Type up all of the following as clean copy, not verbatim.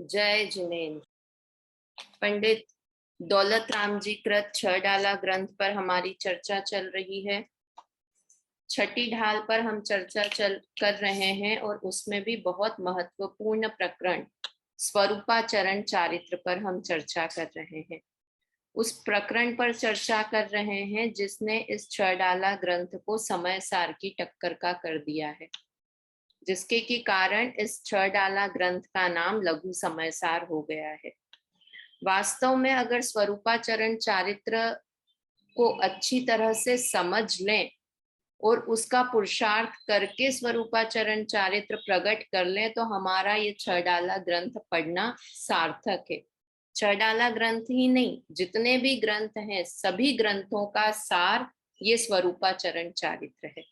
जय जिनेन्द्र। पंडित दौलत राम जी कृत 6 डाला ग्रंथ पर हमारी चर्चा चल रही है। छठी ढाल पर हम चर्चा कर रहे हैं और उसमें भी बहुत महत्वपूर्ण प्रकरण स्वरूपाचरण चारित्र पर हम चर्चा कर रहे हैं। उस प्रकरण पर चर्चा कर रहे हैं जिसने इस 6 डाला ग्रंथ को समय सार की टक्कर का कर दिया है, जिसके की कारण इस 6 डाला ग्रंथ का नाम लघु समय सार हो गया है। वास्तव में अगर स्वरूपाचरण चारित्र को अच्छी तरह से समझ लें और उसका पुरुषार्थ करके स्वरूपाचरण चारित्र प्रकट कर लें तो हमारा ये 6 डाला ग्रंथ पढ़ना सार्थक है। 6 डाला ग्रंथ ही नहीं, जितने भी ग्रंथ हैं सभी ग्रंथों का सार ये स्वरूपाचरण चारित्र है।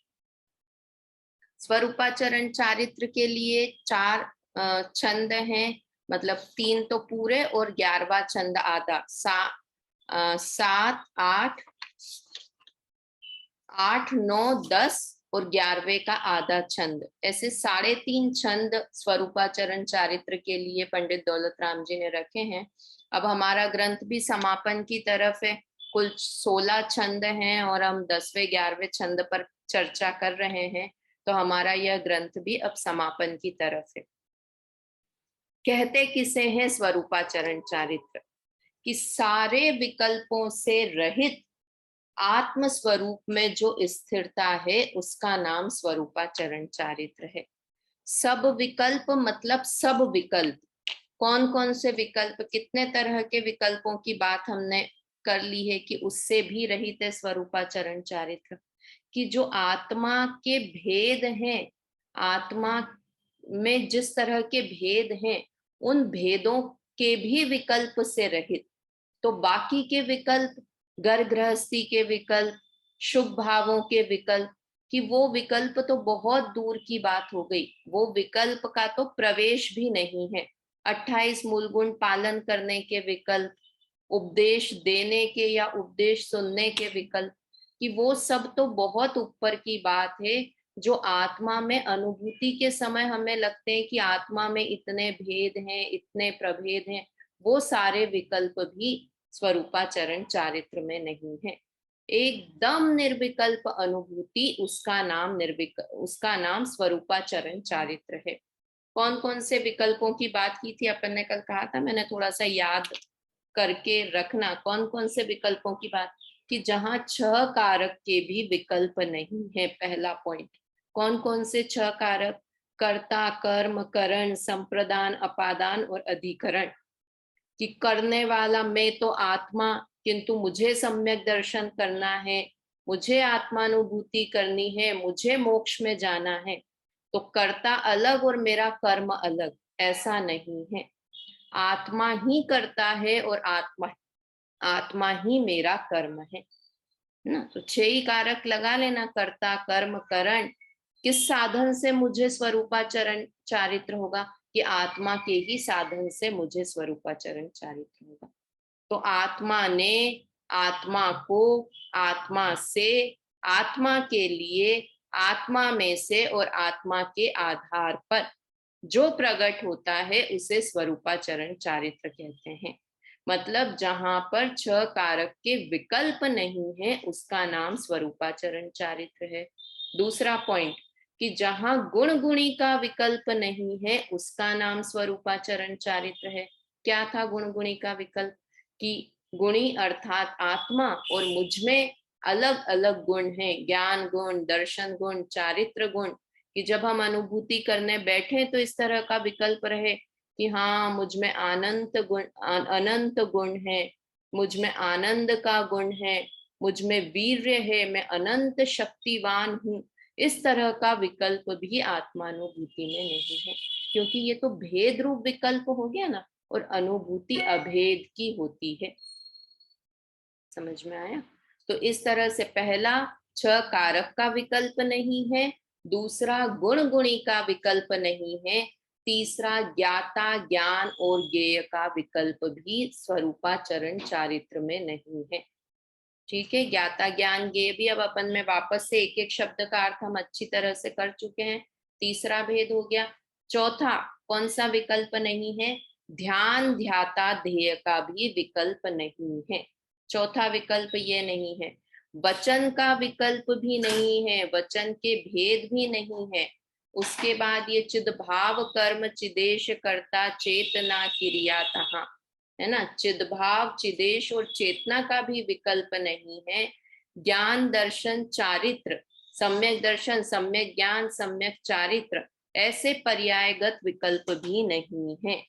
स्वरूपाचरण चारित्र के लिए 4 छंद हैं, मतलब 3 तो पूरे और 11वां छंद आधा। 7, 8, 9, 10 और 11वें का आधा छंद, ऐसे 3.5 छंद स्वरूपाचरण चारित्र के लिए पंडित दौलत राम जी ने रखे हैं। अब हमारा ग्रंथ भी समापन की तरफ है। कुल 16 छंद हैं और हम 10वें 11वें छंद पर चर्चा कर रहे हैं, तो हमारा यह ग्रंथ भी अब समापन की तरफ है। कहते किसे हैं स्वरूपाचरण चारित्र? कि सारे विकल्पों से रहित आत्म स्वरूप में जो स्थिरता है उसका नाम स्वरूपाचरण चारित्र है। सब विकल्प मतलब सब विकल्प। कौन कौन से विकल्प, कितने तरह के विकल्पों की बात हमने कर ली है कि उससे भी रहित है स्वरूपाचरण चारित्र। कि जो आत्मा के भेद हैं, आत्मा में जिस तरह के भेद हैं उन भेदों के भी विकल्प से रहित। तो बाकी के विकल्प, घर गृहस्थी के विकल्प, शुभ भावों के विकल्प, कि वो विकल्प तो बहुत दूर की बात हो गई। वो विकल्प का तो प्रवेश भी नहीं है। 28 मूल गुण पालन करने के विकल्प, उपदेश देने के या उपदेश सुनने के विकल्प, कि वो सब तो बहुत ऊपर की बात है। जो आत्मा में अनुभूति के समय हमें लगते हैं कि आत्मा में इतने भेद हैं, इतने प्रभेद हैं, वो सारे विकल्प भी स्वरूपाचरण चारित्र में नहीं है। एकदम निर्विकल्प अनुभूति, उसका नाम स्वरूपाचरण चारित्र है। कौन कौन से विकल्पों की बात की थी अपन ने? कल कहा था, मैंने थोड़ा सा याद करके रखना। कौन कौन से विकल्पों की बात? कि जहां 6 कारक के भी विकल्प नहीं है। पहला पॉइंट, कौन कौन से 6 कारक? कर्ता, कर्म, करण, संप्रदान, अपादान और अधिकरण। कि करने वाला मैं तो आत्मा, किंतु मुझे सम्यक दर्शन करना है, मुझे आत्मानुभूति करनी है, मुझे मोक्ष में जाना है, तो कर्ता अलग और मेरा कर्म अलग, ऐसा नहीं है। आत्मा ही करता है और आत्मा ही मेरा कर्म है ना। तो 6 ही कारक लगा लेना, कर्ता, कर्म, करण। किस साधन से मुझे स्वरूपाचरण चारित्र होगा? कि आत्मा के ही साधन से मुझे स्वरूपाचरण चारित्र होगा। तो आत्मा ने, आत्मा को, आत्मा से, आत्मा के लिए, आत्मा में से और आत्मा के आधार पर जो प्रकट होता है उसे स्वरूपाचरण चारित्र कहते हैं। मतलब जहां पर 6 कारक के विकल्प नहीं है उसका नाम स्वरूपाचरण चारित्र है। दूसरा पॉइंट, कि जहां गुण गुणी का विकल्प नहीं है उसका नाम स्वरूपाचरण चारित्र है। क्या था गुण गुणी का विकल्प? कि गुणी अर्थात आत्मा और मुझ में अलग अलग गुण हैं, ज्ञान गुण, दर्शन गुण, चारित्र गुण। कि जब हम अनुभूति करने बैठे तो इस तरह का विकल्प रहे कि हाँ, मुझ में अनंत गुण है, मुझ में आनंद का गुण है, मुझ में वीर्य है, मैं अनंत शक्तिवान हूं। इस तरह का विकल्प भी आत्मानुभूति में नहीं है, क्योंकि ये तो भेद रूप विकल्प हो गया ना, और अनुभूति अभेद की होती है। समझ में आया? तो इस तरह से पहला 6 कारक का विकल्प नहीं है, दूसरा गुण गुणी का विकल्प नहीं है, तीसरा ज्ञाता, ज्ञान और ज्ञेय का विकल्प भी स्वरूपाचरण चारित्र में नहीं है। ठीक है, ज्ञाता, ज्ञान, ज्ञेय भी अब अपन में वापस से एक एक शब्द का अर्थ हम अच्छी तरह से कर चुके हैं। तीसरा भेद हो गया। चौथा कौन सा विकल्प नहीं है? ध्यान ध्याता ध्येय का भी विकल्प नहीं है। चौथा विकल्प ये नहीं है। वचन का विकल्प भी नहीं है, वचन के भेद भी नहीं है। उसके बाद ये चिद भाव कर्म चिदेश कर्ता चेतना क्रियातः, है ना। चिद भाव चिदेश और चेतना का भी विकल्प नहीं है। ज्ञान दर्शन चारित्र, सम्यक दर्शन सम्यक ज्ञान सम्यक चारित्र, ऐसे पर्यायगत विकल्प भी नहीं है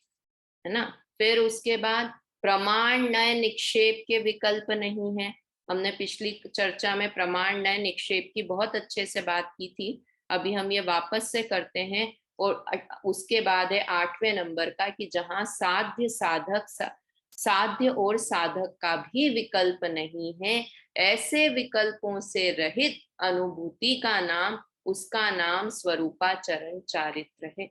ना। फिर उसके बाद प्रमाण नय निक्षेप के विकल्प नहीं है। हमने पिछली चर्चा में प्रमाण नय निक्षेप की बहुत अच्छे से बात की थी, अभी हम ये वापस से करते हैं। और उसके बाद है 8वें नंबर का कि जहां साध्य साधक साध्य और साधक का भी विकल्प नहीं है, ऐसे विकल्पों से रहित अनुभूति का नाम, उसका नाम स्वरूपाचरण चारित्र है।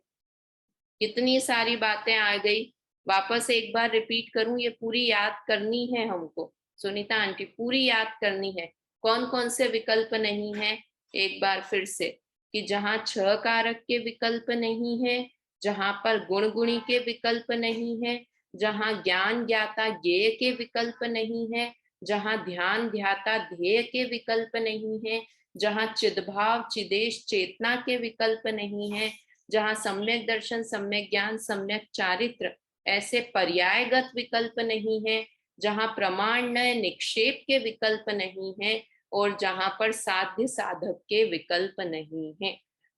कितनी सारी बातें आ गई, वापस एक बार रिपीट करूं, ये पूरी याद करनी है हमको। सुनीता आंटी पूरी याद करनी है। कौन कौन से विकल्प नहीं है, एक बार फिर से, कि जहां छह कारक के विकल्प नहीं है, जहां पर गुण गुणी के विकल्प नहीं है, जहां ज्ञान ज्ञाता ज्ञेय के विकल्प नहीं है, जहां ध्यान ध्याता ध्येय के विकल्प नहीं है, जहां चिद्भाव चिदेश चेतना के विकल्प नहीं है, जहां सम्यक दर्शन सम्यक ज्ञान सम्यक चारित्र ऐसे पर्यायगत विकल्प नहीं है, जहां प्रमाणनय निक्षेप के विकल्प नहीं है, और जहां पर साध्य साधक के विकल्प नहीं है।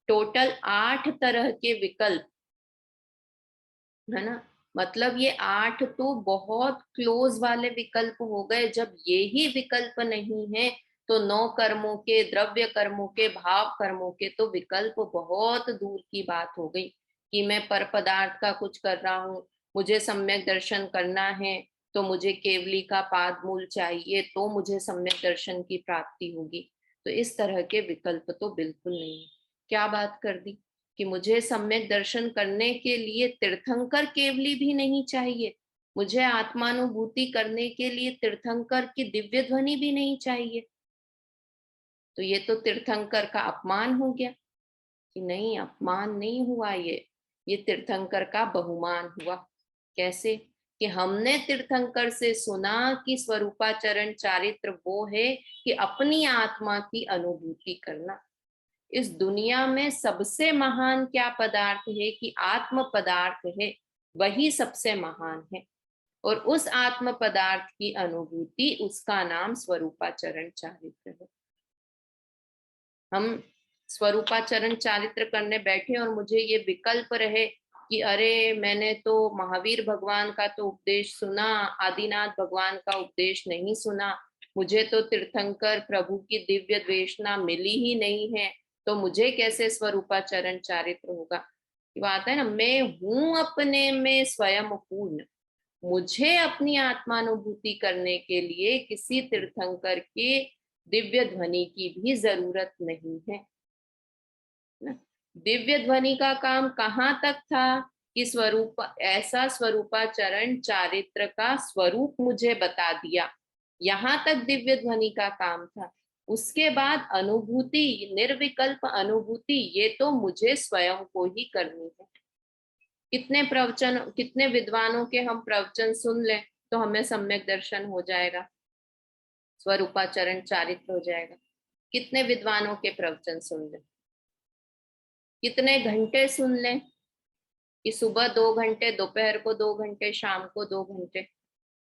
टोटल 8 तरह के विकल्प, है ना। मतलब ये 8 तो बहुत क्लोज वाले विकल्प हो गए। जब ये ही विकल्प नहीं है तो 9 कर्मों के, द्रव्य कर्मों के, भाव कर्मों के तो विकल्प बहुत दूर की बात हो गई। कि मैं पर पदार्थ का कुछ कर रहा हूँ, मुझे सम्यक दर्शन करना है तो मुझे केवली का पाद मूल चाहिए तो मुझे सम्यक दर्शन की प्राप्ति होगी। तो इस तरह के विकल्प तो बिल्कुल नहीं। क्या बात कर दी कि मुझे सम्यक दर्शन करने के लिए तीर्थंकर केवली भी नहीं चाहिए, मुझे आत्मानुभूति करने के लिए तीर्थंकर की दिव्य ध्वनि भी नहीं चाहिए। तो ये तो तीर्थंकर का अपमान हो गया। कि नहीं, अपमान नहीं हुआ, ये तीर्थंकर का बहुमान हुआ। कैसे कि हमने तीर्थंकर से सुना कि स्वरूपाचरण चारित्र वो है कि अपनी आत्मा की अनुभूति करना। इस दुनिया में सबसे महान क्या पदार्थ है कि आत्म पदार्थ है, वही सबसे महान है। और उस आत्म पदार्थ की अनुभूति, उसका नाम स्वरूपाचरण चारित्र है। हम स्वरूपाचरण चारित्र करने बैठे और मुझे ये विकल्प रहे कि अरे मैंने तो महावीर भगवान का तो उपदेश सुना, आदिनाथ भगवान का उपदेश नहीं सुना, मुझे तो तीर्थंकर प्रभु की दिव्य द्वेषना मिली ही नहीं है, तो मुझे कैसे स्वरूपाचरण चारित्र होगा। बात है ना, मैं हूं अपने में स्वयं पूर्ण, मुझे अपनी आत्मानुभूति करने के लिए किसी तीर्थंकर के दिव्य ध्वनि की भी जरूरत नहीं है। दिव्य ध्वनि का काम कहाँ तक था कि स्वरूप, ऐसा स्वरूपाचरण चारित्र का स्वरूप मुझे बता दिया, यहां तक दिव्य ध्वनि का काम था। उसके बाद अनुभूति, निर्विकल्प अनुभूति, ये तो मुझे स्वयं को ही करनी है। कितने प्रवचन, कितने विद्वानों के हम प्रवचन सुन लें तो हमें सम्यक दर्शन हो जाएगा, स्वरूपाचरण चारित्र हो जाएगा। कितने विद्वानों के प्रवचन सुन लें, कितने घंटे सुन लें, कि सुबह 2 घंटे, दोपहर को 2 घंटे, शाम को 2 घंटे,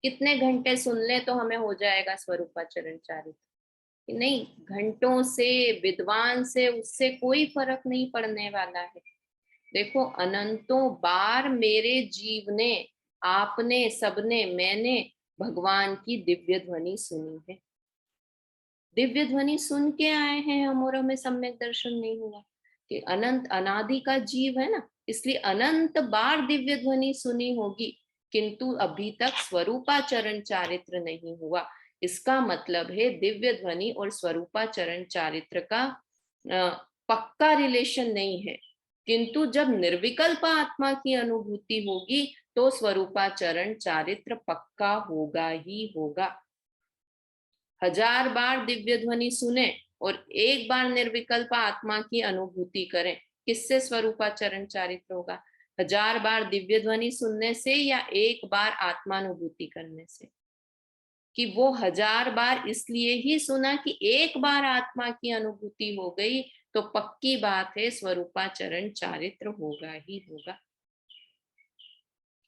कितने घंटे सुन ले तो हमें हो जाएगा स्वरूपाचरण चारित्र। नहीं, घंटों से, विद्वान से, उससे कोई फर्क नहीं पड़ने वाला है। देखो अनंतों बार मेरे जीव ने, आपने, सबने, मैंने भगवान की दिव्य ध्वनि सुनी है, दिव्य ध्वनि सुन के आए हैं हम, और हमें सम्यक दर्शन नहीं हुआ। कि अनंत अनादि का जीव है ना, इसलिए अनंत बार दिव्य ध्वनि सुनी होगी, किंतु अभी तक स्वरूपाचरण चारित्र नहीं हुआ। इसका मतलब है दिव्य ध्वनि और स्वरूपाचरण चारित्र का पक्का रिलेशन नहीं है। किंतु जब निर्विकल्प आत्मा की अनुभूति होगी तो स्वरूपाचरण चारित्र पक्का होगा ही होगा। 1000 बार दिव्य ध्वनि सुने और एक बार निर्विकल्प आत्मा की अनुभूति करें, किससे स्वरूपाचरण चारित्र होगा? 1000 बार दिव्य ध्वनि सुनने से या एक बार आत्मानुभूति करने से? कि वो 1000 बार इसलिए ही सुना कि एक बार आत्मा की अनुभूति हो गई तो पक्की बात है स्वरूपाचरण चारित्र होगा ही होगा,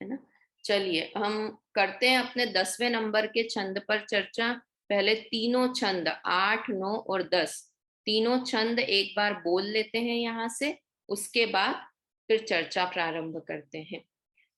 है ना। चलिए हम करते हैं अपने 10वें नंबर के छंद पर चर्चा। पहले तीनों छंद 8, 9 और 10 तीनों छंद एक बार बोल लेते हैं यहाँ से, उसके बाद फिर चर्चा प्रारंभ करते हैं।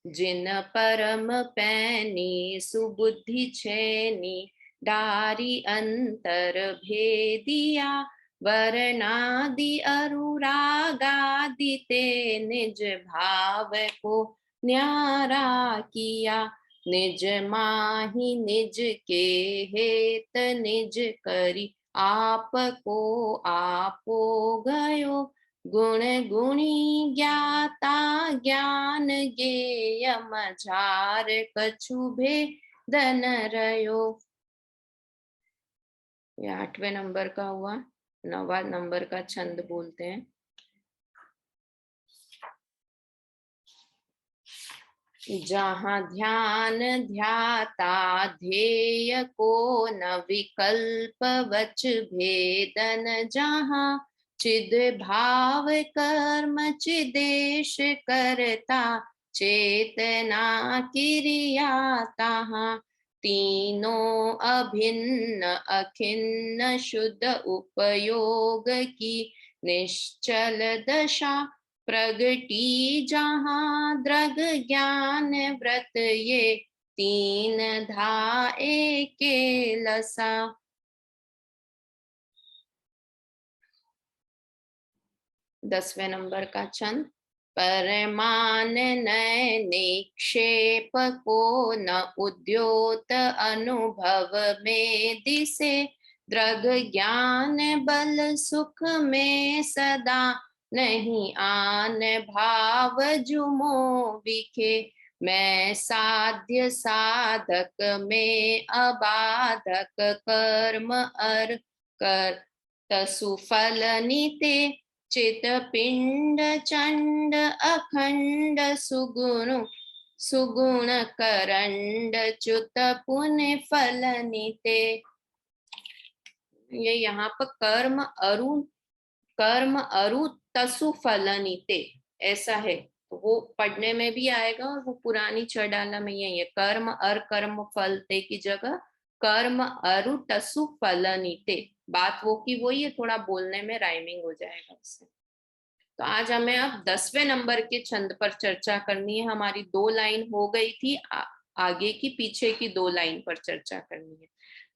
जिन परम पैनी सुबुद्धि छेनी डारी अंतर भेदिया वरनादि अनुरागादि ते निज भाव को न्यारा किया निज माही निज के हेत निज करी आप को आपो गयो गुण गुणी ज्ञाता ज्ञान गेय मझार कछु भेदन रयो। ये 8वें नंबर का हुआ। 9वां नंबर का छंद बोलते हैं। जहाँ ध्यान ध्याता ध्येय को न विकल्प वच भेदन जहाँ चिद भाव कर्म चिदेश करता चेतना क्रिया तहाँ तीनों अभिन्न अखिन्न शुद्ध उपयोग की निश्चल दशा प्रगटी जहाँ द्रग ज्ञान व्रत ये तीन धाए के लसा। 10वें नंबर का छंद। परमान नय निक्षेप को न उद्योत अनुभव में दिसे द्रग ज्ञान बल सुख में सदा नहीं आन भाव जुमो विखे मैं साध्य साधक में अबाधक कर्म अर कर तसुफल नीते चित पिंड चंड अखंड सुगुण सुगुण करंड च्युत पुण्य फल नीते। ये यहाँ पर कर्म अरु तसु फलनीते ऐसा है, तो वो पढ़ने में भी आएगा और वो पुरानी चढ़ाला में यही है। कर्म अर कर्म फल ते की जगह कर्म अरु तसु फलनीते, बात वो की वही है, थोड़ा बोलने में राइमिंग हो जाएगा उससे। तो आज हमें अब 10वें नंबर के छंद पर चर्चा करनी है। हमारी 2 लाइन हो गई थी, आगे की पीछे की 2 लाइन पर चर्चा करनी है।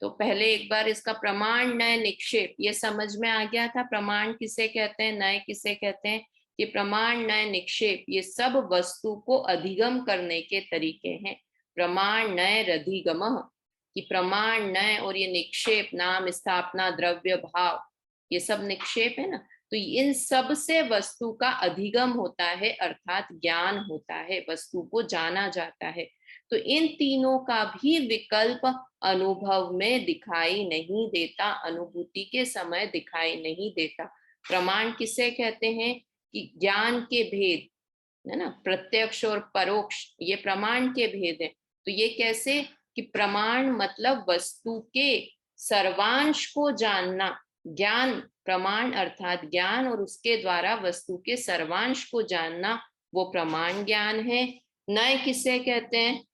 तो पहले एक बार इसका प्रमाण नय निक्षेप ये समझ में आ गया था। प्रमाण किसे कहते हैं, नय किसे कहते हैं। कि प्रमाण नय निक्षेप ये सब वस्तु को अधिगम करने के तरीके हैं। प्रमाण नय रधिगम, कि प्रमाण नय और ये निक्षेप नाम स्थापना द्रव्य भाव ये सब निक्षेप है ना। तो इन सब से वस्तु का अधिगम होता है, अर्थात ज्ञान होता है, वस्तु को जाना जाता है। तो इन तीनों का भी विकल्प अनुभव में दिखाई नहीं देता, अनुभूति के समय दिखाई नहीं देता। प्रमाण किसे कहते हैं कि ज्ञान के भेद है ना, प्रत्यक्ष और परोक्ष ये प्रमाण के भेद है। तो ये कैसे कि प्रमाण मतलब वस्तु के सर्वांश को जानना, ज्ञान प्रमाण अर्थात ज्ञान और उसके द्वारा वस्तु के सर्वांश को जानना वो प्रमाण ज्ञान है। नय किसे कहते हैं,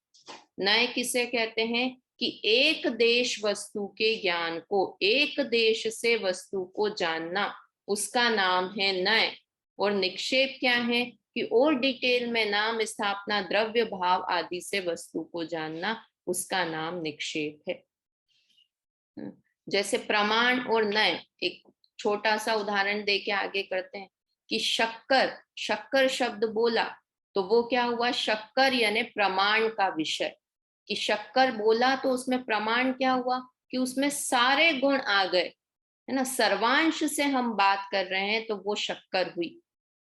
नय किसे कहते हैं कि एक देश वस्तु के ज्ञान को, एक देश से वस्तु को जानना उसका नाम है नय। और निक्षेप क्या है कि और डिटेल में नाम स्थापना द्रव्य भाव आदि से वस्तु को जानना उसका नाम निक्षेप है। जैसे प्रमाण और नय, एक छोटा सा उदाहरण देके आगे करते हैं कि शक्कर, शक्कर शब्द बोला तो वो क्या हुआ, शक्कर यानी प्रमाण का विषय। कि शक्कर बोला तो उसमें प्रमाण क्या हुआ कि उसमें सारे गुण आ गए, है ना, सर्वांश से हम बात कर रहे हैं तो वो शक्कर हुई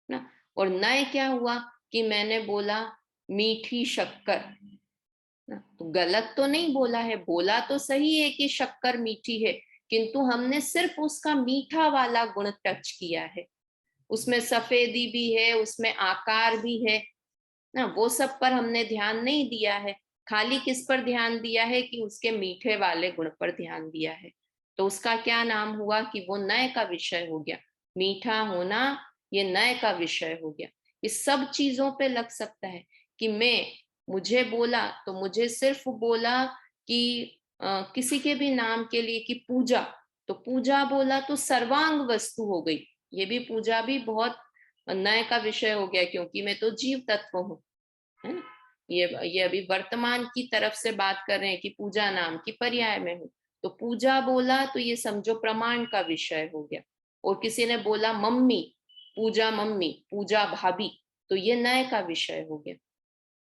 ना। और नय क्या हुआ कि मैंने बोला मीठी शक्कर ना, तो गलत तो नहीं बोला है, बोला तो सही है कि शक्कर मीठी है, किंतु हमने सिर्फ उसका मीठा वाला गुण टच किया है। उसमें सफेदी भी है, उसमें आकार भी है, ना, वो सब पर हमने ध्यान नहीं दिया है, खाली किस पर ध्यान दिया है कि उसके मीठे वाले गुण पर ध्यान दिया है। तो उसका क्या नाम हुआ कि वो नय का विषय हो गया। मीठा होना ये नय का विषय हो गया। इस सब चीजों पे लग सकता है कि मुझे बोला तो मुझे सिर्फ बोला कि किसी के भी नाम के लिए कि पूजा, तो पूजा बोला तो सर्वांग वस्तु हो गई। ये भी पूजा भी बहुत नय का विषय हो गया, क्योंकि मैं तो जीव तत्व हूँ, है ना। ये अभी वर्तमान की तरफ से बात कर रहे हैं कि पूजा नाम की पर्याय में हूँ। तो पूजा बोला तो ये समझो प्रमाण का विषय हो गया। और किसी ने बोला मम्मी, मम्मी, पूजा भाभी, तो ये नय का विषय हो गया,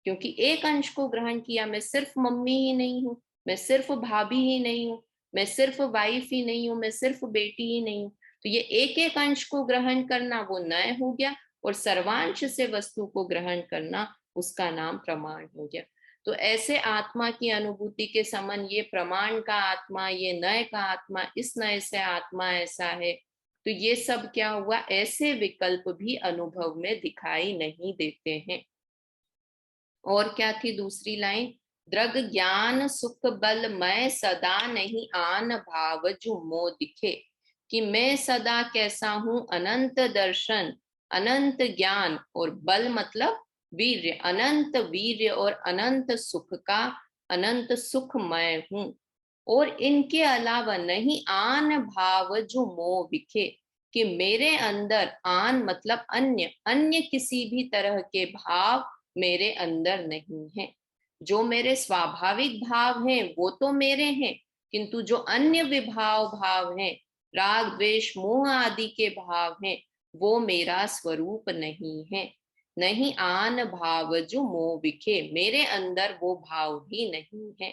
क्योंकि एक अंश को ग्रहण किया। मैं सिर्फ मम्मी ही नहीं हूँ, मैं सिर्फ भाभी ही नहीं हूँ, मैं सिर्फ वाइफ ही नहीं हूँ, मैं सिर्फ बेटी ही नहीं हूँ। तो ये एक एक अंश को ग्रहण करना वो नय हो गया, और सर्वांश से वस्तु को ग्रहण करना उसका नाम प्रमाण हो गया। तो ऐसे आत्मा की अनुभूति के समान ये प्रमाण का आत्मा, ये नय का आत्मा, इस नय से आत्मा ऐसा है। तो ये सब क्या हुआ, ऐसे विकल्प भी अनुभव में दिखाई नहीं देते हैं। और क्या थी दूसरी लाइन, दृग ज्ञान सुख बल मैं सदा नहीं आन भाव जो मो दिखे, कि मैं सदा कैसा हूं, अनंत दर्शन, अनंत ज्ञान, और बल मतलब वीर्य, अनंत वीर्य और अनंत सुख का अनंत सुख मैं हूं। और इनके अलावा नहीं आन भाव जो मोह विखे, कि मेरे अंदर आन मतलब अन्य, अन्य किसी भी तरह के भाव मेरे अंदर नहीं है। जो मेरे स्वाभाविक भाव हैं वो तो मेरे हैं, किंतु जो अन्य विभाव भाव हैं, राग द्वेष मोह आदि के भाव हैं, वो मेरा स्वरूप नहीं है। नहीं आन भाव जो मोह विखे, मेरे अंदर वो भाव भी नहीं है।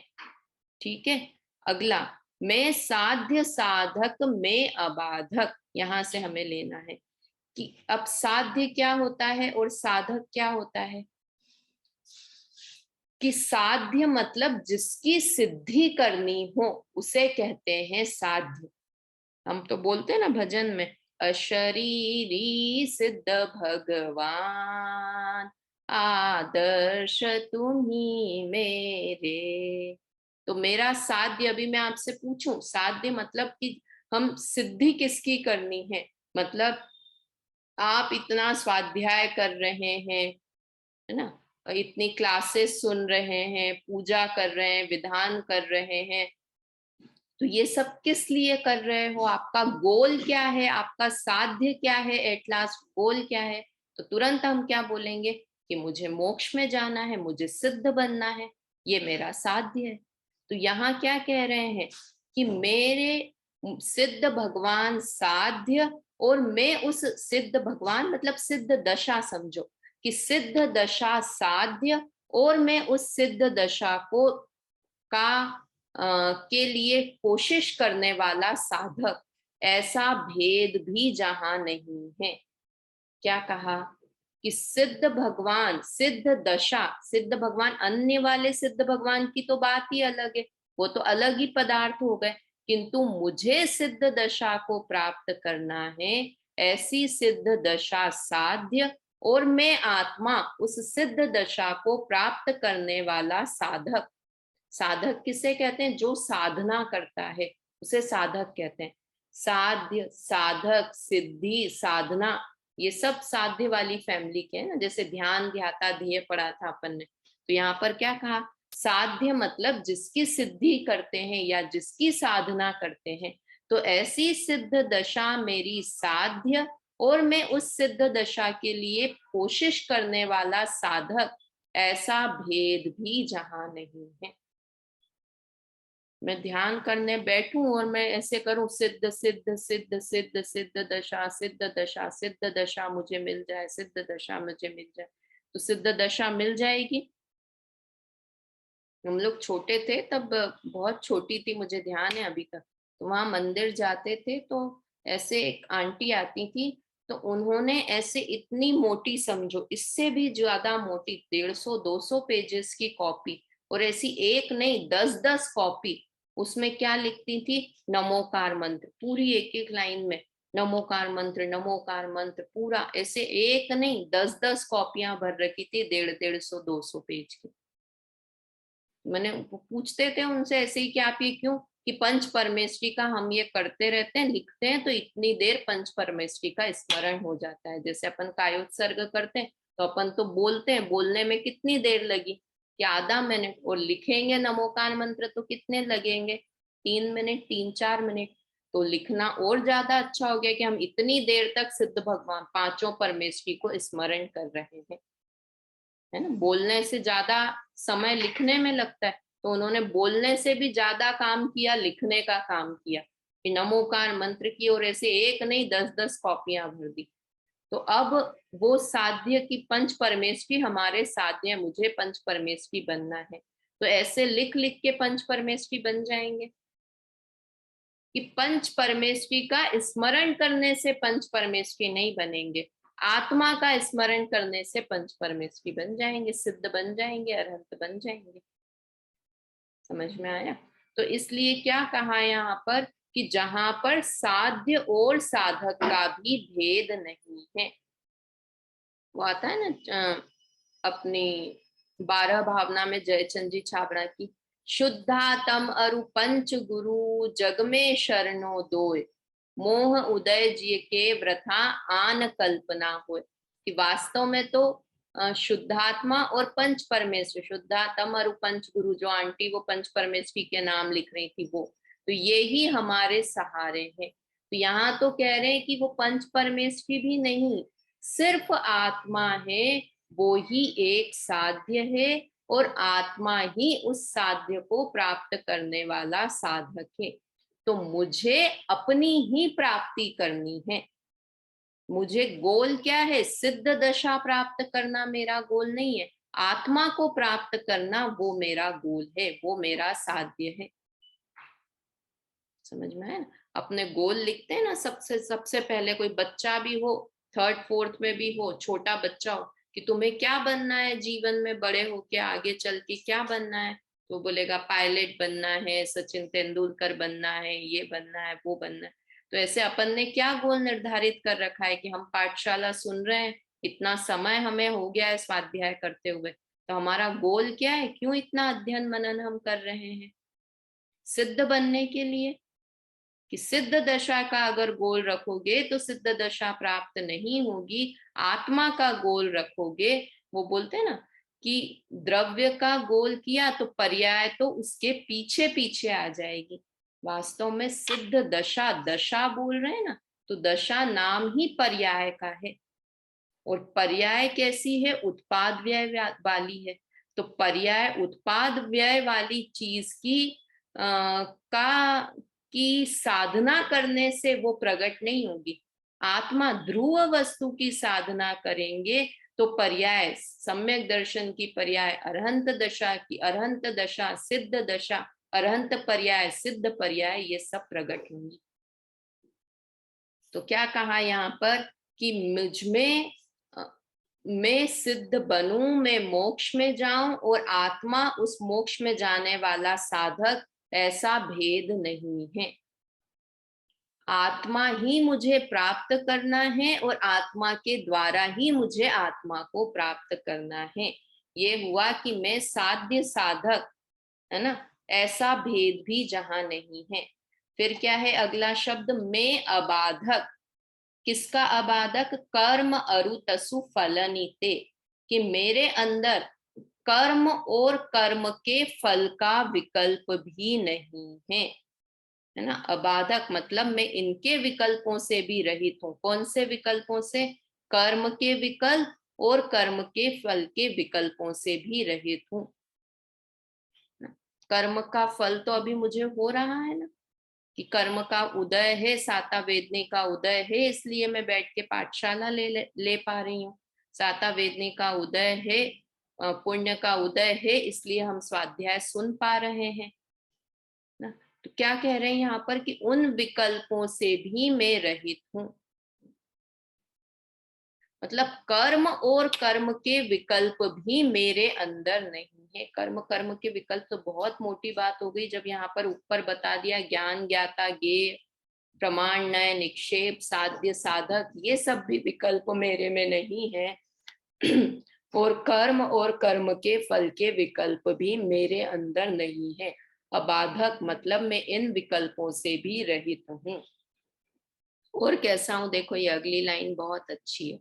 ठीक है। अगला, मैं साध्य साधक में अबाधक, यहां से हमें लेना है कि अब साध्य क्या होता है और साधक क्या होता है। कि साध्य मतलब जिसकी सिद्धि करनी हो उसे कहते हैं साध्य। हम तो बोलते हैं ना भजन में, अशरीरी सिद्ध भगवान आदर्श तुम्ही मेरे। तो मेरा साध्य, अभी मैं आपसे पूछूं साध्य मतलब कि हम सिद्धि किसकी करनी है। मतलब आप इतना स्वाध्याय कर रहे हैं, है ना, इतनी क्लासेस सुन रहे हैं, पूजा कर रहे हैं, विधान कर रहे हैं, तो ये सब किस लिए कर रहे हो, आपका गोल क्या है, आपका साध्य क्या है, एट लास्ट गोल क्या है। तो तुरंत हम क्या बोलेंगे कि मुझे मोक्ष में जाना है, मुझे सिद्ध बनना है, ये मेरा साध्य है। तो यहाँ क्या कह रहे हैं कि मेरे सिद्ध भगवान साध्य, और मैं उस सिद्ध भगवान मतलब सिद्ध दशा समझो, कि सिद्ध दशा साध्य, और मैं उस सिद्ध दशा को का के लिए कोशिश करने वाला साधक, ऐसा भेद भी जहां नहीं है। क्या कहा कि सिद्ध भगवान, सिद्ध दशा, सिद्ध भगवान, अन्य वाले सिद्ध भगवान की तो बात ही अलग है, वो तो अलग ही पदार्थ हो गए, किंतु मुझे सिद्ध दशा को प्राप्त करना है, ऐसी सिद्ध दशा साध्य, और मैं आत्मा उस सिद्ध दशा को प्राप्त करने वाला साधक। साधक किसे कहते हैं, जो साधना करता है उसे साधक कहते हैं। साध्य, साधक, सिद्धि, साधना, ये सब साध्य वाली फैमिली के हैं ना। जैसे ध्यान, ध्याता, ध्येय पढ़ा था अपन ने, तो यहाँ पर क्या कहा, साध्य मतलब जिसकी सिद्धि करते हैं या जिसकी साधना करते हैं। तो ऐसी सिद्ध दशा मेरी साध्य, और मैं उस सिद्ध दशा के लिए कोशिश करने वाला साधक, ऐसा भेद भी जहां नहीं है। मैं ध्यान करने बैठूं और मैं ऐसे करूं, सिद्ध सिद्ध सिद्ध सिद्ध सिद्ध दशा, सिद्ध दशा, सिद्ध दशा मुझे मिल जाए, सिद्ध दशा मुझे मिल जाए, तो सिद्ध दशा मिल जाएगी। हम लोग छोटे थे तब, बहुत छोटी थी, मुझे ध्यान है अभी तक, तो वहां मंदिर जाते थे तो ऐसे एक आंटी आती थी, तो उन्होंने ऐसे इतनी मोटी, समझो इससे भी ज्यादा मोटी, 150-200 पेजेस की कॉपी, और ऐसी एक नहीं 10-10 कॉपी, उसमें क्या लिखती थी, नमोकार मंत्र पूरी एक एक लाइन में, नमोकार मंत्र पूरा ऐसे एक नहीं 10-10 कॉपियां भर रखी थी, 150-150-200 पेज की। मैंने पूछते थे उनसे ऐसे ही कि आप ये क्यों, कि पंच परमेष्टि का हम ये करते रहते हैं, लिखते हैं तो इतनी देर पंच परमेष्टि का स्मरण हो जाता है। जैसे अपन कायोत्सर्ग करते हैं तो अपन तो बोलते हैं, बोलने में कितनी देर लगी, कि आधा मिनट, और लिखेंगे नमोकार मंत्र तो कितने लगेंगे, 3 मिनट, 3-4 मिनट। तो लिखना और ज्यादा अच्छा हो गया कि हम इतनी देर तक सिद्ध भगवान पांचों परमेष्टि को स्मरण कर रहे हैं, है ना। बोलने से ज्यादा समय लिखने में लगता है, तो उन्होंने बोलने से भी ज्यादा काम किया, लिखने का काम किया, कि नमोकार मंत्र की और ऐसे एक नहीं 10-10 कॉपियां भर दी। तो अब वो साध्य की पंच परमेष्टि हमारे साध्य है, मुझे पंच परमेष्टि बनना है, तो ऐसे लिख लिख के पंच परमेष्टि बन जाएंगे। कि पंच परमेष्टि का स्मरण करने से पंच परमेष्टि नहीं बनेंगे, आत्मा का स्मरण करने से पंच परमेष्टि बन जाएंगे, सिद्ध बन जाएंगे, अरहंत बन जाएंगे। समझ में आया। तो इसलिए क्या कहा यहाँ पर, कि जहां पर साध्य और साधक का भी भेद नहीं है, वो आता है ना अपनी 12 भावना में जयचंद जी छाबड़ा की, शुद्धातम अरु पंच गुरु जग में शरणो दोय, मोह उदय जी के व्रथा आन कल्पना होय। कि वास्तव में तो शुद्धात्मा और पंच परमेश्वर, शुद्धात्मा और पंच गुरु, जो आंटी वो पंच परमेश्वरी के नाम लिख रही थी वो, तो ये ही हमारे सहारे हैं। तो यहाँ तो कह रहे हैं कि वो पंच परमेश्वरी भी नहीं, सिर्फ आत्मा है, वो ही एक साध्य है, और आत्मा ही उस साध्य को प्राप्त करने वाला साधक है। तो मुझे अपनी ही प्राप्ति करनी है। मुझे गोल क्या है, सिद्ध दशा प्राप्त करना मेरा गोल नहीं है, आत्मा को प्राप्त करना वो मेरा गोल है, वो मेरा साध्य है। समझ में है ना। अपने गोल लिखते हैं ना, सबसे सबसे पहले कोई बच्चा भी हो, 3rd-4th में भी हो, छोटा बच्चा हो, कि तुम्हें क्या बनना है जीवन में, बड़े होके आगे चल के क्या बनना है, तो बोलेगा पायलट बनना है, सचिन तेंदुलकर बनना है, ये बनना है, वो बनना है। तो ऐसे अपन ने क्या गोल निर्धारित कर रखा है, कि हम पाठशाला सुन रहे हैं, इतना समय हमें हो गया है स्वाध्याय करते हुए, तो हमारा गोल क्या है, क्यों इतना अध्ययन मनन हम कर रहे हैं, सिद्ध बनने के लिए। कि सिद्ध दशा का अगर गोल रखोगे तो सिद्ध दशा प्राप्त नहीं होगी, आत्मा का गोल रखोगे, वो बोलते हैं ना कि द्रव्य का गोल किया तो पर्याय तो उसके पीछे पीछे आ जाएगी। वास्तव में सिद्ध दशा, दशा बोल रहे हैं ना, तो दशा नाम ही पर्याय का है, और पर्याय कैसी है, उत्पाद व्यय वाली है। तो पर्याय उत्पाद व्यय वाली चीज की का की साधना करने से वो प्रकट नहीं होगी। आत्मा ध्रुव वस्तु की साधना करेंगे तो पर्याय, सम्यक दर्शन की पर्याय, अरहंत दशा की, अरहंत दशा, सिद्ध दशा, अरहंत पर्याय, सिद्ध पर्याय, ये सब प्रकट होंगी। तो क्या कहा यहाँ पर, कि मुझ में मैं सिद्ध बनूं, मैं मोक्ष में जाऊं, और आत्मा उस मोक्ष में जाने वाला साधक, ऐसा भेद नहीं है। आत्मा ही मुझे प्राप्त करना है, और आत्मा के द्वारा ही मुझे आत्मा को प्राप्त करना है। ये हुआ कि मैं साध्य साधक, है ना, ऐसा भेद भी जहां नहीं है। फिर क्या है अगला शब्द, मैं अबाधक। किसका अबाधक, कर्म अरु तसु फलनीते, कि मेरे अंदर कर्म और कर्म के फल का विकल्प भी नहीं है ना। अबाधक मतलब मैं इनके विकल्पों से भी रहित हूं। कौन से विकल्पों से, कर्म के विकल्प और कर्म के फल के विकल्पों से भी रहित हूं। कर्म का फल तो अभी मुझे हो रहा है ना, कि कर्म का उदय है, साता वेदनी का उदय है, इसलिए मैं बैठ के पाठशाला ले पा रही हूँ। साता वेदनी का उदय है, पुण्य का उदय है, इसलिए हम स्वाध्याय सुन पा रहे हैं ना। तो क्या कह रहे हैं यहाँ पर, कि उन विकल्पों से भी मैं रहित हूँ। मतलब कर्म और कर्म के विकल्प भी मेरे अंदर नहीं है। कर्म कर्म के विकल्प तो बहुत मोटी बात हो गई, जब यहाँ पर ऊपर बता दिया ज्ञान ज्ञाता ज्ञेय, प्रमाण, नय, निक्षेप, साध्य, साधक, ये सब भी विकल्प मेरे में नहीं है। और कर्म के फल के विकल्प भी मेरे अंदर नहीं है। अबाधक मतलब मैं इन विकल्पों से भी रहित हूँ। और कैसा हूं, देखो ये अगली लाइन बहुत अच्छी है।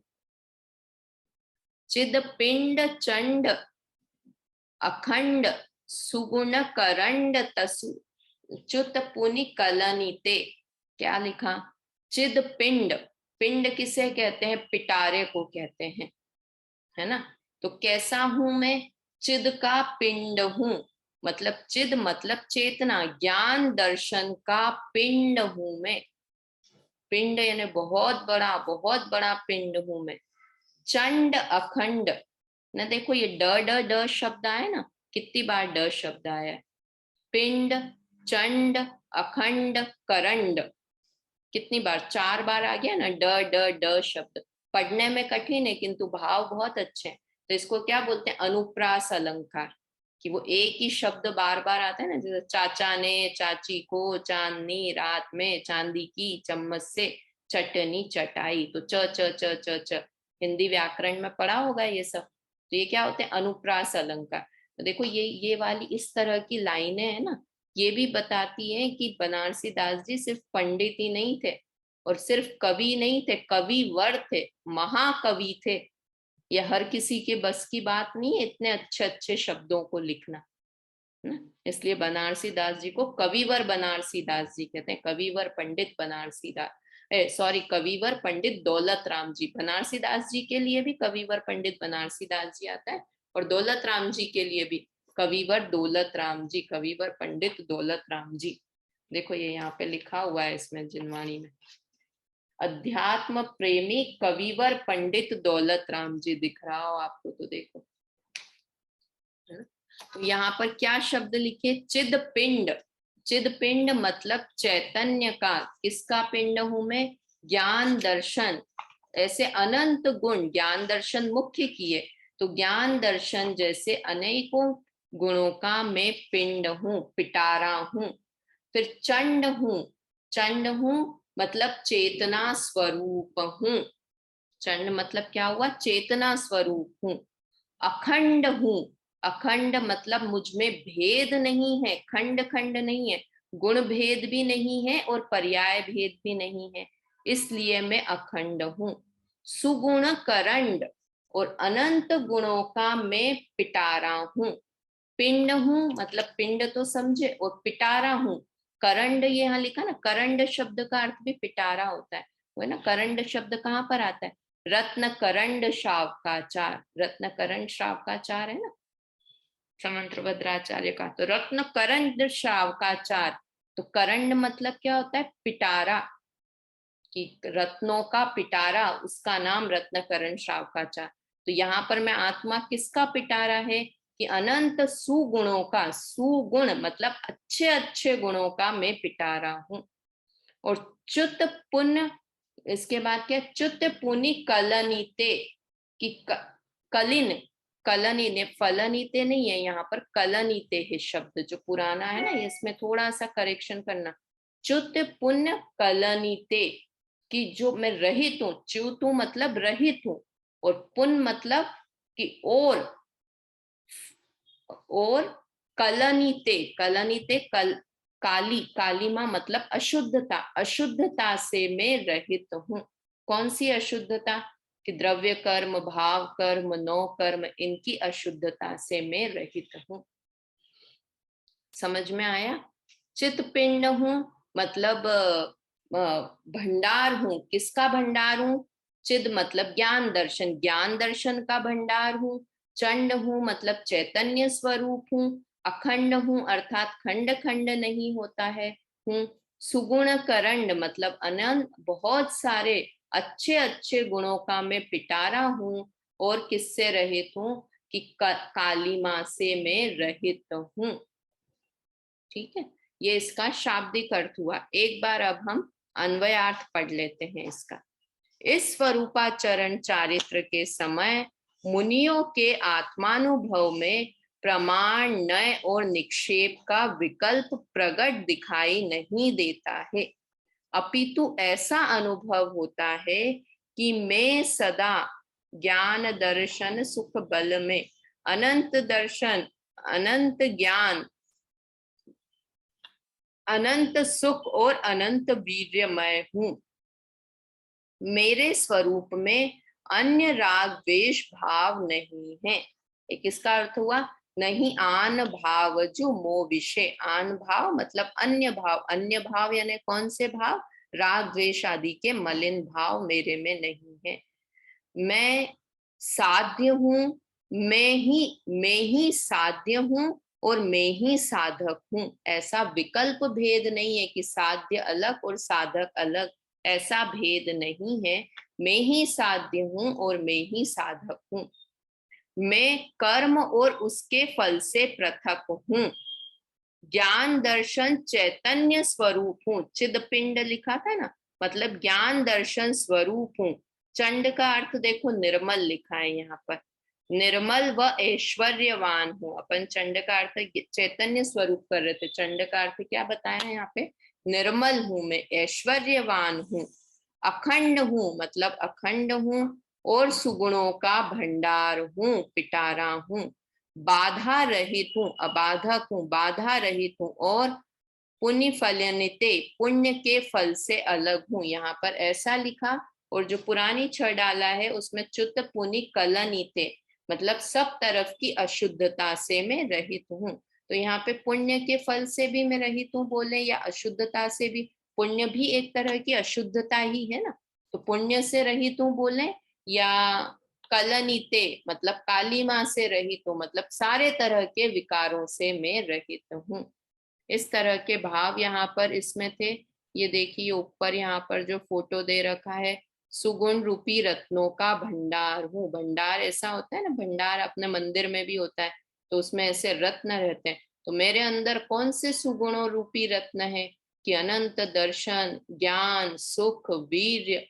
चिद पिंड चंड अखंड सुगुण करंड तसु च्युत पुनि कलनिते। क्या लिखा? चिद पिंड, पिंड किसे कहते हैं? पिटारे को कहते हैं, है ना। तो कैसा हूं मैं? चिद का पिंड हूं, मतलब चिद मतलब चेतना, ज्ञान दर्शन का पिंड हूं मैं। पिंड यानी बहुत बड़ा पिंड हूं मैं। चंड अखंड, ना देखो ये ड शब्द आया ना, कितनी बार ड शब्द आया? पिंड, चंड, अखंड, करंड, कितनी बार? 4 बार आ गया ना ड शब्द। पढ़ने में कठिन है किंतु भाव बहुत अच्छे हैं। तो इसको क्या बोलते हैं? अनुप्रास अलंकार, कि वो एक ही शब्द बार बार आता है ना, जैसे चाचा ने चाची को चांदनी रात में चांदी की चम्मच से चटनी चटाई। तो च च च च च हिंदी व्याकरण में पढ़ा होगा ये सब। तो ये क्या होते हैं? अनुप्रास अलंकार। तो देखो ये वाली इस तरह की लाइनें है ना, ये भी बताती है कि बनारसी दास जी सिर्फ पंडित ही नहीं थे और सिर्फ कवि नहीं थे, कविवर थे, महाकवि थे। ये हर किसी के बस की बात नहीं है इतने अच्छे अच्छे शब्दों को लिखना, है ना। इसलिए बनारसी दास जी को कविवर बनारसी दास जी कहते हैं, कविवर पंडित बनारसी दास, सॉरी, कविवर पंडित दौलत राम जी। बनारसी दास जी के लिए भी कविवर पंडित बनारसी दास जी आता है, और दौलत राम जी के लिए भी कविवर दौलत राम जी, कविवर पंडित दौलत राम जी। देखो ये यहाँ पे लिखा हुआ है इसमें जिनवाणी में, अध्यात्म प्रेमी कविवर पंडित दौलत राम जी, दिख रहा हो आपको तो देखो, है ना। तो यहाँ पर क्या शब्द लिखे? चिद पिंड। चिद पिंड मतलब चैतन्य का, किसका पिंड हूं मैं? ज्ञान दर्शन, ऐसे अनंत गुण, ज्ञान दर्शन मुख्य किए, तो ज्ञान दर्शन जैसे अनेकों गुणों का मैं पिंड हूं, पिटारा हूं। फिर चंड हूं, चंड हूं मतलब चेतना स्वरूप हूं। चंड मतलब क्या हुआ? चेतना स्वरूप हूं। अखंड हूं, अखंड मतलब मुझ में भेद नहीं है, खंड खंड नहीं है, गुण भेद भी नहीं है और पर्याय भेद भी नहीं है, इसलिए मैं अखंड हूं। सुगुण करंड, और अनंत गुणों का मैं पिटारा हूं। पिंड हूं मतलब पिंड तो समझे, और पिटारा हूं। करंड, ये यहाँ लिखा ना, करंड शब्द का अर्थ भी पिटारा होता है, वो है ना। करंड शब्द कहाँ पर आता है? रत्न करंड शावकाचार, रत्न करंड शावकाचार है ना, समंत्र भद्राचार्य का। तो रत्न करंड शावकाचार, तो करंड मतलब क्या होता है? पिटारा, कि रत्नों का पिटारा, उसका नाम रत्नकरण श्रावकाचार। तो यहाँ पर मैं आत्मा किसका पिटारा है? कि अनंत सुगुणों का, सुगुण मतलब अच्छे अच्छे गुणों का मैं पिटारा हूं। और च्युत पुण्य, इसके बाद क्या? च्युत पुनि कलनिते, कि कलिन, कलनिने, फलनिते नहीं है यहाँ पर, कलनिते है शब्द जो पुराना है ना, इसमें थोड़ा सा करेक्शन करना। च्युत पुण्य कलनिते, कि जो मैं रहित हूं, च्युत हूं मतलब रहित हूं, और पुन मतलब कि और कलनिते, कलनिते काली, कालीमा मतलब अशुद्धता, अशुद्धता से मैं रहित हूं। कौन सी अशुद्धता? कि द्रव्य कर्म, भाव कर्म, नौ कर्म, इनकी अशुद्धता से मैं रहित हूं। समझ में आया? चित पिंड हूं मतलब भंडार हूं, किसका भंडार हूं? चिद मतलब ज्ञान दर्शन, ज्ञान दर्शन का भंडार हूं। चंड हूं मतलब चैतन्य स्वरूप हूं। अखंड हूं अर्थात खंड खंड नहीं होता है, हूं। सुगुण करंड मतलब अनंत बहुत सारे अच्छे अच्छे गुणों का मैं पिटारा हूं। और किससे रहित हूं? कि कालीमा से मैं रहित हूं। ठीक है, ये इसका शाब्दिक अर्थ हुआ। एक बार अब हम अन्वयार्थ पढ़ लेते हैं इसका। इस स्वरूपाचरण चारित्र के समय मुनियों के आत्मानुभव में प्रमाण, नय और निक्षेप का विकल्प प्रकट दिखाई नहीं देता है। अपितु ऐसा अनुभव होता है कि मैं सदा ज्ञान दर्शन सुख बल में अनंत दर्शन, अनंत ज्ञान, अनंत सुख और अनंत वीर्यमय हूं। मेरे स्वरूप में अन्य राग द्वेष भाव नहीं है। एक इसका अर्थ हुआ, नहीं आन भाव जो मोह विषय। आन भाव मतलब अन्य भाव, अन्य भाव यानी कौन से भाव? राग द्वेष आदि के मलिन भाव मेरे में नहीं है। मैं साध्य हूं, मैं ही साध्य हूं और मैं ही साधक हूं। ऐसा विकल्प भेद नहीं है कि साध्य अलग और साधक अलग, ऐसा भेद नहीं है। मैं ही साध्य हूं और मैं ही साधक हूं। मैं कर्म और उसके फल से पृथक हूं। ज्ञान दर्शन चैतन्य स्वरूप हूं। चिद पिंड लिखा था ना, मतलब ज्ञान दर्शन स्वरूप हूं। चंड का अर्थ देखो निर्मल लिखा है यहाँ पर, निर्मल व ऐश्वर्यवान हूं। अपन चंड का अर्थ चैतन्य स्वरूप कर रहे थे, चंड का अर्थ क्या बताया है यहाँ पे? निर्मल हूं मैं, ऐश्वर्यवान हूं, अखंड हूं मतलब अखंड हूं, और सुगुणों का भंडार हूं, पिटारा हूं। बाधा रहित हूं, अबाधक हूं, बाधा रहित हूं, और पुण्य फलनिते, पुण्य के फल से अलग हूं। यहाँ पर ऐसा लिखा, और जो पुरानी छ डाला है उसमें च्युत पुनि कलनिते, मतलब सब तरफ की अशुद्धता से मैं रहित हूं। तो यहाँ पे पुण्य के फल से भी मैं रहित हूँ बोले, या अशुद्धता से भी। पुण्य भी एक तरह की अशुद्धता ही है ना, तो पुण्य से रहित हूँ बोले, या कलनिते मतलब कालिमा से रहित हूँ, मतलब सारे तरह के विकारों से मैं रहित हूँ। इस तरह के भाव यहाँ पर इसमें थे। ये देखिए ऊपर यहाँ पर जो फोटो दे रखा है, सुगुण रूपी रत्नों का भंडार हूँ। भंडार ऐसा होता है ना, भंडार अपने मंदिर में भी होता है, तो उसमें ऐसे रत्न रहते हैं। तो मेरे अंदर कौन से सुगुणों रूपी रत्न है? कि अनंत दर्शन, ज्ञान, सुख, वीर्य,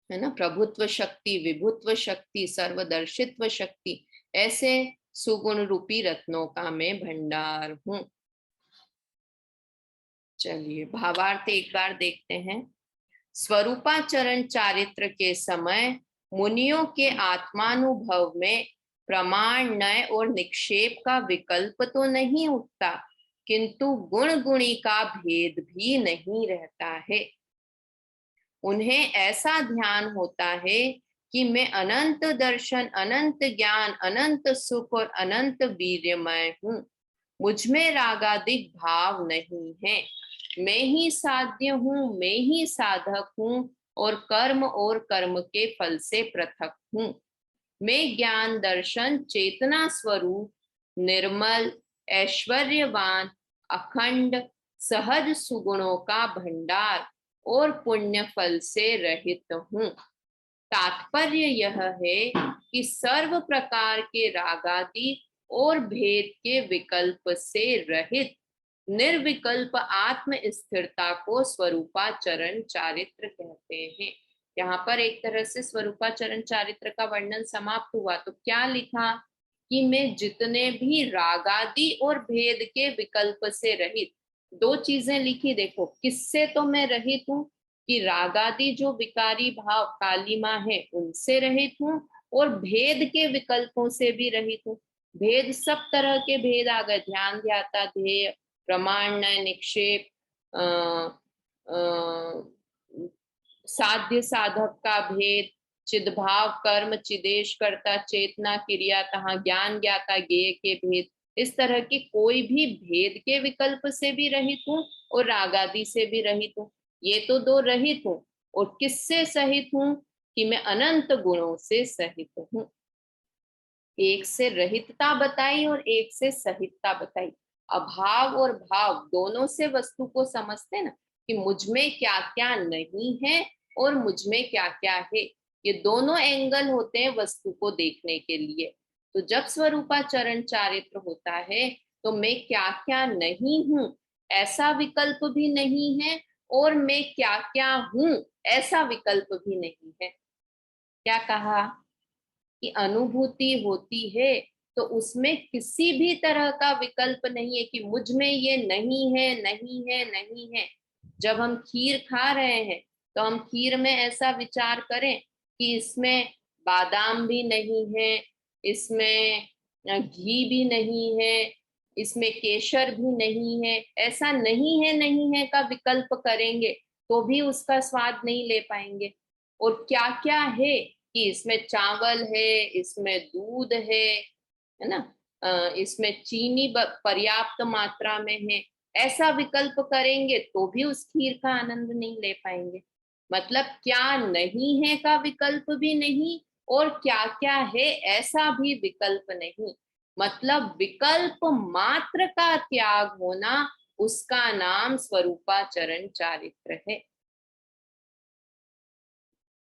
है ना, प्रभुत्व शक्ति, विभुत्व शक्ति, सर्वदर्शित्व शक्ति, ऐसे सुगुण रूपी रत्नों का मैं भंडार हूं। चलिए भावार्थ एक बार देखते हैं। स्वरूपाचरण चारित्र के समय मुनियों के आत्मानुभव में प्रमाण, नय और निक्षेप का विकल्प तो नहीं उठता, किंतु गुण गुणी का भेद भी नहीं रहता है। उन्हें ऐसा ध्यान होता है कि मैं अनंत दर्शन, अनंत ज्ञान, अनंत सुख और अनंत वीर्यमय हूं। मुझ में रागादिक भाव नहीं है। मैं ही साध्य हूं, मैं ही साधक हूं, और कर्म के फल से पृथक हूं। मैं ज्ञान दर्शन चेतना स्वरूप, निर्मल, ऐश्वर्यवान, अखंड, सहज सुगुणों का भंडार और पुण्य फल से रहित हूं। तात्पर्य यह है कि सर्व प्रकार के रागादि और भेद के विकल्प से रहित निर्विकल्प आत्म स्थिरता को स्वरूपाचरण चारित्र कहते हैं। यहाँ पर एक तरह से स्वरूपाचरण चारित्र का वर्णन समाप्त हुआ। तो क्या लिखा? कि मैं जितने भी रागादि और भेद के विकल्प से रहित, दो चीजें लिखी देखो, किससे तो मैं रहित हूँ? कि रागादि जो विकारी भाव कालिमा है उनसे रहित हूँ, और भेद के विकल्पों से भी रहित हूँ। भेद सब तरह के भेद आ गए, ध्यान ध्याता, ध्येय, प्रमाण, नय, निक्षेप, साध्य साधक का भेद, चिदभाव, कर्म, चिदेश कर्ता, चेतना, क्रिया, तहा ज्ञान ज्ञाता, ज्ञेय के भेद, इस तरह के कोई भी भेद के विकल्प से भी रहित हूँ और रागादि से भी रहित हूँ। ये तो दो रहित हूँ, और किससे सहित हूँ? कि मैं अनंत गुणों से सहित हूँ। एक से रहितता बताई और एक से सहितता बताई। अभाव और भाव दोनों से वस्तु को समझते ना, कि मुझ में क्या क्या नहीं है और मुझ में क्या क्या है। ये दोनों एंगल होते हैं वस्तु को देखने के लिए। तो जब स्वरूपाचरण चारित्र होता है तो मैं क्या क्या नहीं हूं ऐसा विकल्प भी नहीं है, और मैं क्या क्या हूं ऐसा विकल्प भी नहीं है। क्या कहा? की अनुभूति होती है तो उसमें किसी भी तरह का विकल्प नहीं है कि मुझ में ये नहीं है, नहीं है, नहीं है। जब हम खीर खा रहे हैं तो हम खीर में ऐसा विचार करें कि इसमें बादाम भी नहीं है, इसमें घी भी नहीं है, इसमें केसर भी नहीं है। ऐसा नहीं है का विकल्प करेंगे तो भी उसका स्वाद नहीं ले पाएंगे। और क्या क्या है कि इसमें चावल है, इसमें दूध है ना, इसमें चीनी पर्याप्त मात्रा में है, ऐसा विकल्प करेंगे तो भी उस खीर का आनंद नहीं ले पाएंगे। मतलब क्या नहीं है का विकल्प भी नहीं, और क्या क्या है ऐसा भी विकल्प नहीं। मतलब विकल्प मात्र का त्याग होना, उसका नाम स्वरूपाचरण चारित्र है।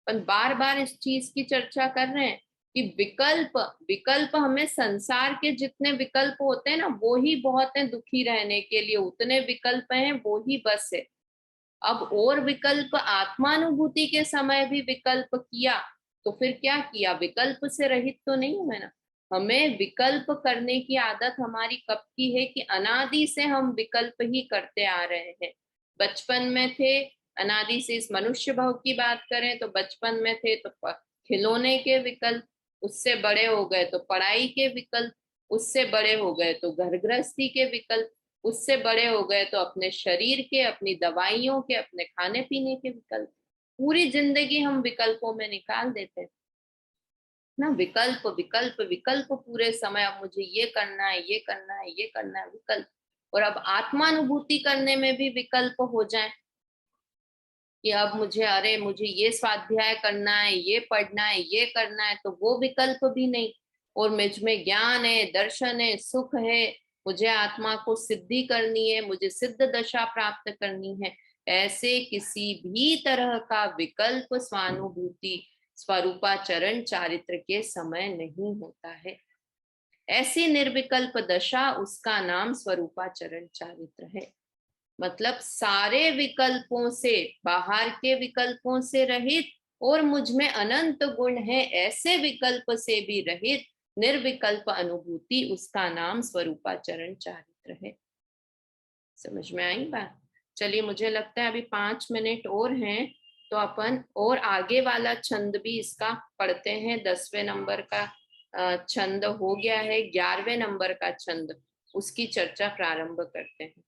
पर बार बार इस चीज की चर्चा कर रहे हैं कि विकल्प विकल्प हमें, संसार के जितने विकल्प होते हैं ना वो ही बहुत है दुखी रहने के लिए, उतने विकल्प हैं वो ही बस है। अब और विकल्प आत्मानुभूति के समय भी विकल्प किया तो फिर क्या किया, विकल्प से रहित तो नहीं हुए ना। हमें विकल्प करने की आदत हमारी कब की है कि अनादि से हम विकल्प ही करते आ रहे हैं। बचपन में थे, अनादि से इस मनुष्य भाव की बात करें तो बचपन में थे तो खिलौने के विकल्प, उससे बड़े हो गए तो पढ़ाई के विकल्प, उससे बड़े हो गए तो घर गृहस्थी के विकल्प, उससे बड़े हो गए तो अपने शरीर के, अपनी दवाइयों के, अपने खाने पीने के विकल्प। पूरी जिंदगी हम विकल्पों में निकाल देते हैं ना। विकल्प विकल्प विकल्प पूरे समय, अब मुझे ये करना है, ये करना है, ये करना है, विकल्प। और अब आत्मानुभूति करने में भी विकल्प हो जाए कि अब मुझे, अरे मुझे ये स्वाध्याय करना है, ये पढ़ना है, ये करना है, तो वो विकल्प भी नहीं। और मुझ में ज्ञान है, दर्शन है, सुख है, मुझे आत्मा को सिद्धि करनी है, मुझे सिद्ध दशा प्राप्त करनी है, ऐसे किसी भी तरह का विकल्प स्वानुभूति स्वरूपाचरण चारित्र के समय नहीं होता है। ऐसी निर्विकल्प दशा, उसका नाम स्वरूपाचरण चारित्र है। मतलब सारे विकल्पों से, बाहर के विकल्पों से रहित और मुझ में अनंत गुण है ऐसे विकल्प से भी रहित निर्विकल्प अनुभूति, उसका नाम स्वरूपाचरण चारित्र है। समझ में आई बात? चलिए, मुझे लगता है अभी 5 मिनट और हैं तो अपन और आगे वाला छंद भी इसका पढ़ते हैं। 10वें नंबर का छंद हो गया है, 11वें नंबर का छंद, उसकी चर्चा प्रारंभ करते हैं।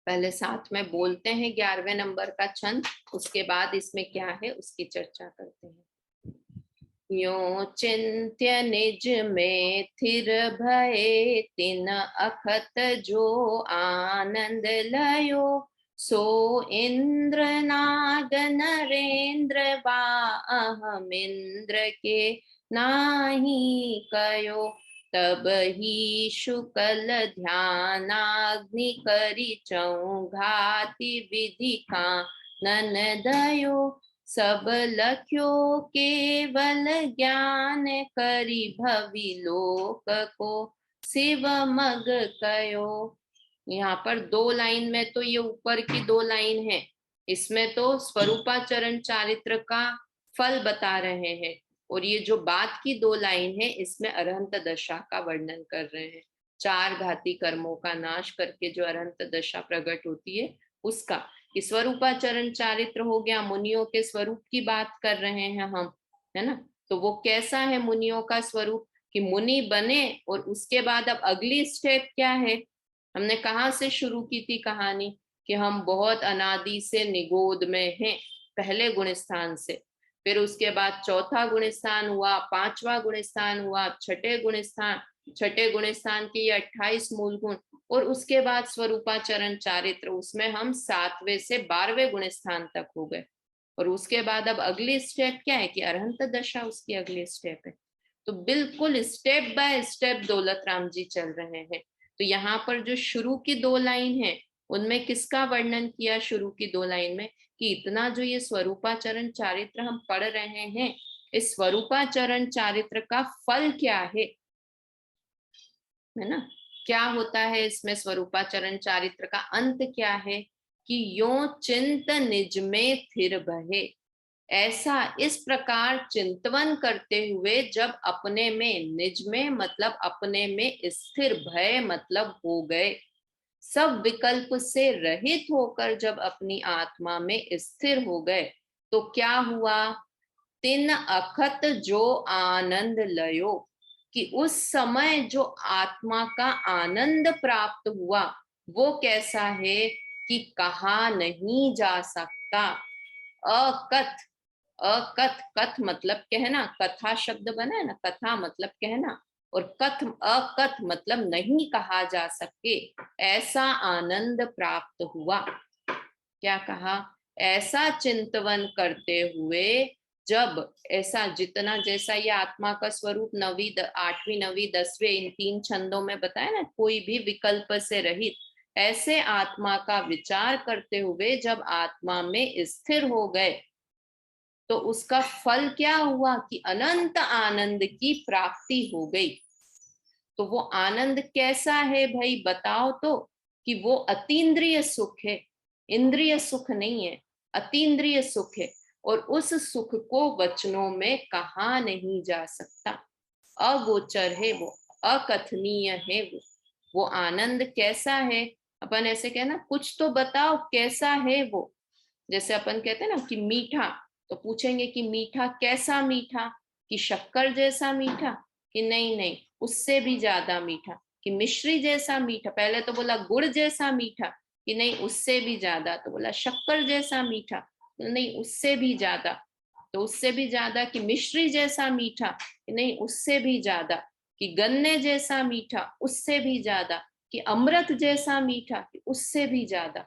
पहले साथ में बोलते हैं 11वें नंबर का छंद, उसके बाद इसमें क्या है उसकी चर्चा करते हैं। यो चिंत्य निज में थिर भये, तिन अखत जो आनंद लयो, सो इंद्र नाग नरेंद्र बा अहम इंद्र के नाही कयो। तब ही शुक्ल ध्यानाग्नि करी चौघाति विधि का नन दयो, सब लख्यो केवल ज्ञान करी भवि लोक को शिव मग कयो। यहाँ पर 2 लाइन में तो ये ऊपर की 2 लाइन है, इसमें तो स्वरूपाचरण चारित्र का फल बता रहे हैं, और ये जो बात की 2 लाइन है इसमें अरहंत दशा का वर्णन कर रहे हैं। 4 घाती कर्मों का नाश करके जो अरहंत दशा प्रकट होती है उसका। कि स्वरूपाचरण चारित्र हो गया, मुनियों के स्वरूप की बात कर रहे हैं हम, है ना। तो वो कैसा है मुनियों का स्वरूप, कि मुनि बने और उसके बाद अब अगली स्टेप क्या है। हमने कहाँ से शुरू की थी कहानी कि हम बहुत अनादि से निगोद में हैं, पहले गुण स्थान से, फिर उसके बाद चौथा गुण स्थान हुआ, 5वां गुण स्थान हुआ, छठे गुण स्थान के ये 28 मूल गुण, और उसके बाद स्वरूपाचरण चारित्र, उसमें हम 7वें से 12वें गुण स्थान तक हो गए। और उसके बाद अब अगली स्टेप क्या है कि अरहंत दशा उसकी अगली स्टेप है। तो बिल्कुल step by step Daulat Ram ji चल रहे हैं। तो यहाँ पर जो शुरू की 2 लाइन है उनमें किसका वर्णन किया, शुरू की 2 लाइन में, कि इतना जो ये स्वरूपाचरण चारित्र हम पढ़ रहे हैं, इस स्वरूपाचरण चारित्र का फल क्या है ना। क्या होता है इसमें, स्वरूपाचरण चारित्र का अंत क्या है कि यो चिंत निज में थिर बहे। ऐसा इस प्रकार चिंतवन करते हुए जब अपने में, निज में मतलब अपने में स्थिर भय मतलब हो गए, सब विकल्प से रहित होकर जब अपनी आत्मा में स्थिर हो गए तो क्या हुआ? तिन अखत जो आनंद लयो, कि उस समय जो आत्मा का आनंद प्राप्त हुआ वो कैसा है कि कहा नहीं जा सकता। अकथ, अकथ, कथ मतलब कहना, कथा शब्द बना है ना, कथा मतलब कहना, और कथ, अकथ मतलब नहीं कहा जा सके, ऐसा आनंद प्राप्त हुआ। क्या कहा? ऐसा चिंतवन करते हुए जब ऐसा जितना जैसा ये आत्मा का स्वरूप नवी आठवीं नवी 10वें इन 3 छंदों में बताया ना, कोई भी विकल्प से रहित, ऐसे आत्मा का विचार करते हुए जब आत्मा में स्थिर हो गए तो उसका फल क्या हुआ कि अनंत आनंद की प्राप्ति हो गई। तो वो आनंद कैसा है भाई बताओ तो? कि वो अतीन्द्रिय सुख है, इंद्रिय सुख नहीं है, अतीन्द्रिय सुख है, और उस सुख को वचनों में कहा नहीं जा सकता, अगोचर है वो, अकथनीय है वो आनंद कैसा है? अपन ऐसे कहना कुछ तो बताओ कैसा है वो। जैसे अपन कहते हैं ना कि मीठा, तो पूछेंगे कि मीठा कैसा मीठा, कि शक्कर जैसा मीठा, कि नहीं नहीं उससे भी ज्यादा मीठा, कि मिश्री जैसा मीठा, पहले तो बोला गुड़ जैसा मीठा, कि नहीं उससे भी ज्यादा, तो बोला शक्कर जैसा मीठा, तो नहीं उससे भी ज्यादा, तो उससे भी ज्यादा, कि मिश्री जैसा मीठा, कि नहीं उससे भी ज्यादा, कि गन्ने जैसा मीठा उससे भी ज्यादा, कि अमृत जैसा मीठा कि उससे भी ज्यादा,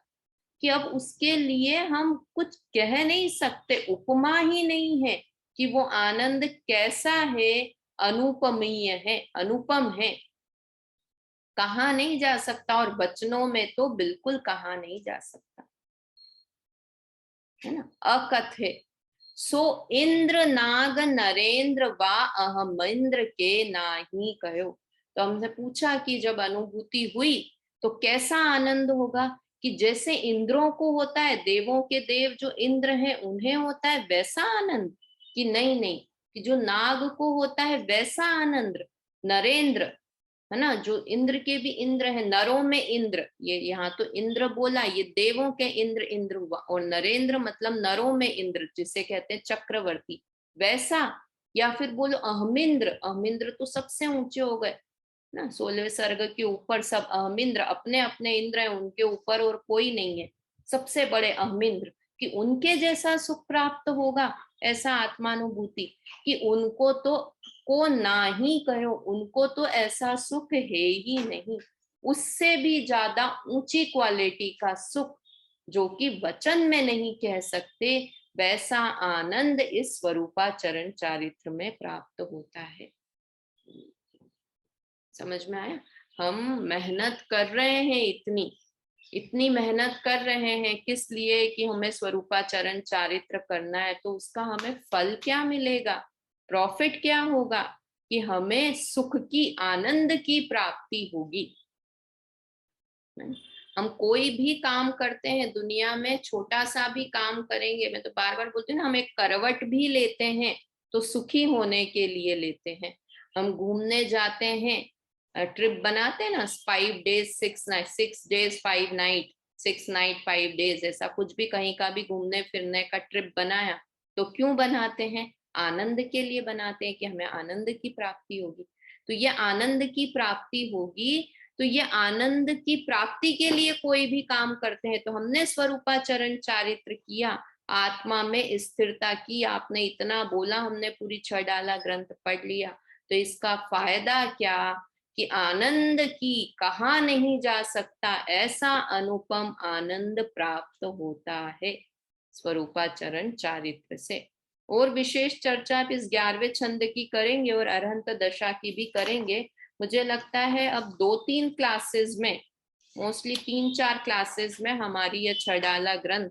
कि अब उसके लिए हम कुछ कह नहीं सकते, उपमा ही नहीं है कि वो आनंद कैसा है, अनुपमीय है, अनुपम है, कहा नहीं जा सकता, और वचनों में तो बिल्कुल कहा नहीं जा सकता, है ना, अकथ है। सो इंद्र नाग नरेंद्र वा अहमिंद्र के नाही कहो। तो हमने पूछा कि जब अनुभूति हुई तो कैसा आनंद होगा, कि जैसे इंद्रों को होता है, देवों के देव जो इंद्र हैं उन्हें होता है वैसा आनंद, कि नहीं नहीं, कि जो नाग को होता है वैसा आनंद, नरेंद्र, है ना, जो इंद्र के भी इंद्र है, नरों में इंद्र, ये यहाँ तो इंद्र बोला, ये देवों के इंद्र इंद्र हुआ, और नरेंद्र मतलब नरों में इंद्र जिसे कहते हैं चक्रवर्ती, वैसा। या फिर बोलो अहमिंद्र, अहमिंद्र तो सबसे ऊंचे हो गए ना, 16वें सर्ग के ऊपर सब अहमिंद्र, अपने अपने इंद्र है, उनके ऊपर और कोई नहीं है, सबसे बड़े अहमिंद्र, कि उनके जैसा सुख प्राप्त होगा, ऐसा आत्मानुभूति, कि उनको तो को ना ही कहो, उनको तो ऐसा सुख है ही नहीं, उससे भी ज्यादा ऊंची क्वालिटी का सुख जो कि वचन में नहीं कह सकते, वैसा आनंद इस स्वरूपाचरण चारित्र में प्राप्त होता है। समझ में आया? हम मेहनत कर रहे हैं, इतनी इतनी मेहनत कर रहे हैं किस लिए, कि हमें स्वरूपाचरण चारित्र करना है, तो उसका हमें फल क्या मिलेगा, प्रॉफिट क्या होगा, कि हमें सुख की, आनंद की प्राप्ति होगी। हम कोई भी काम करते हैं दुनिया में, छोटा सा भी काम करेंगे, मैं तो बार बार बोलती हूँ ना, हम एक करवट भी लेते हैं तो सुखी होने के लिए लेते हैं। हम घूमने जाते हैं, ट्रिप बनाते हैं ना, 5 days 6 night, 6 days 5 night, 6 night 5 days, ऐसा कुछ भी कहीं का भी घूमने फिरने का ट्रिप बनाया, तो क्यों बनाते हैं? आनंद के लिए बनाते हैं, कि हमें आनंद की प्राप्ति होगी। तो ये आनंद की प्राप्ति होगी, तो ये आनंद की प्राप्ति के लिए कोई भी काम करते हैं। तो हमने स्वरूपाचरण चारित्र किया, आत्मा में स्थिरता की, आपने इतना बोला, हमने पूरी 6 डाला ग्रंथ पढ़ लिया, तो इसका फायदा क्या, कि आनंद की कहा नहीं जा सकता ऐसा अनुपम आनंद प्राप्त होता है स्वरूपाचरण चारित्र से। और विशेष चर्चा आप इस 11वें छंद की करेंगे और अरहंत दशा की भी करेंगे। मुझे लगता है अब 2-3 क्लासेस में, मोस्टली 3-4 क्लासेस में हमारी ये 6 डाला ग्रंथ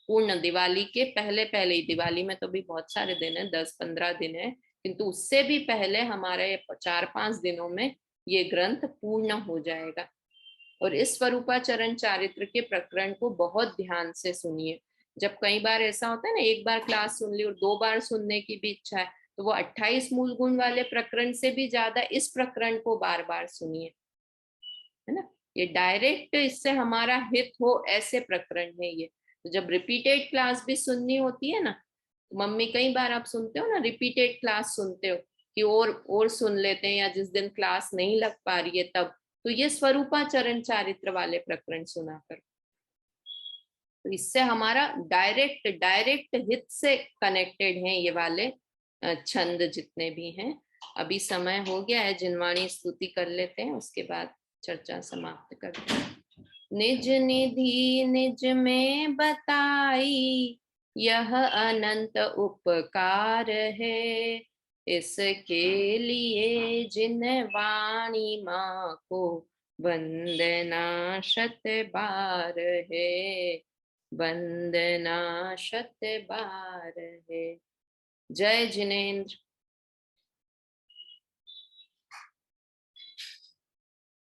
पूर्ण, दिवाली के पहले पहले ही, दिवाली में तो भी बहुत सारे दिन है, 10-15 दिन है, किंतु उससे भी पहले हमारे 4-5 दिनों में ये ग्रंथ पूर्ण हो जाएगा। और इस स्वरूपाचरण चारित्र के प्रकरण को बहुत ध्यान से सुनिए। जब कई बार ऐसा होता है ना, एक बार क्लास सुन ली और 2 बार सुनने की भी इच्छा है, तो वो 28 मूल गुण वाले प्रकरण से भी ज्यादा इस प्रकरण को बार बार सुनिए, है ना। ये डायरेक्ट इससे हमारा हित हो ऐसे प्रकरण है ये। तो जब रिपीटेड क्लास भी सुननी होती है ना, मम्मी कई बार आप सुनते हो ना, रिपीटेड क्लास सुनते हो कि और सुन लेते हैं, या जिस दिन क्लास नहीं लग पा रही है तब, तो ये स्वरूपाचरण चारित्र वाले प्रकरण सुना कर। तो इससे हमारा डायरेक्ट डायरेक्ट हित से कनेक्टेड हैं ये वाले छंद जितने भी हैं। अभी समय हो गया है, जिनवाणी स्तुति कर लेते हैं, उसके बाद चर्चा समाप्त करते हैं। निज निधि निज में बताई, यह अनंत उपकार है। इसके लिए जिन वाणी माँ को वंदना शत बार है, वंदना शत बार है। जय जिनेन्द्र।